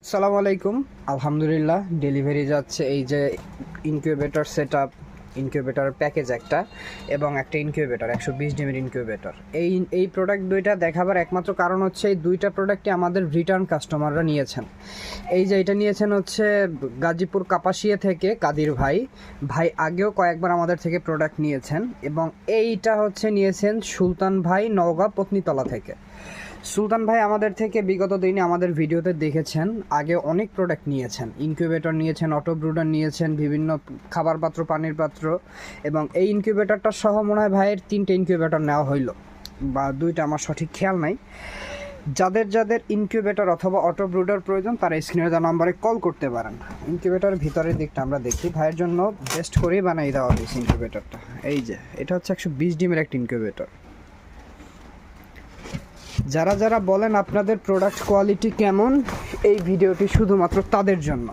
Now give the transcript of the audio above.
আসসালামু আলাইকুম। আলহামদুলিল্লাহ ডেলিভারি যাচ্ছে। এই যে ইনকিউবেটর সেটআপ, ইনকিউবেটর প্যাকেজ একটা এবং একটা ইনকিউবেটর 120 ডিমের ইনকিউবেটর। এই প্রোডাক্ট দুইটা দেখাবার একমাত্র কারণ হচ্ছে এই দুইটা প্রোডাক্টই আমাদের রিটার্ন কাস্টমাররা নিয়েছেন। এই যে এটা নিয়েছেন হচ্ছে গাজীপুর কাপাসিয়া থেকে কাদির ভাই। ভাই আগেও কয়েকবার আমাদের থেকে প্রোডাক্ট নিয়েছেন এবং এইটা হচ্ছে নিয়েছেন সুলতান ভাই নওগাঁ পত্নীতলা থেকে। সুলতান ভাই আমাদের থেকে বিগত দিনে আমাদের ভিডিওতে দেখেছেন, আগে অনেক প্রোডাক্ট নিয়েছেন, ইনকিউবেটর নিয়েছেন, অটো ব্রুডার নিয়েছেন, বিভিন্ন খাবার পাত্র, পানির পাত্র, এবং এই ইনকিউবেটরটা সহ মনে হয় ভাইয়ের 3টে ইনকিউবেটর নেওয়া হইলো বা 2টা, আমার সঠিক খেয়াল নাই। যাদের যাদের ইনকিউবেটর অথবা অটো ব্রুডার প্রয়োজন তারা স্ক্রিনে দেওয়া নাম্বারে কল করতে পারেন। ইনকিউবেটরের ভিতরের দিকটা আমরা দেখি, ভাইয়ের জন্য বেস্ট করেই বানাই দেওয়া হয়েছে ইনকিউবেটরটা। এই যে এটা হচ্ছে 120 ডিমের একটা ইনকিউবেটর। যারা যারা বলেন আপনাদের প্রোডাক্ট কোয়ালিটি কেমন, এই ভিডিওটি শুধুমাত্র তাদের জন্য।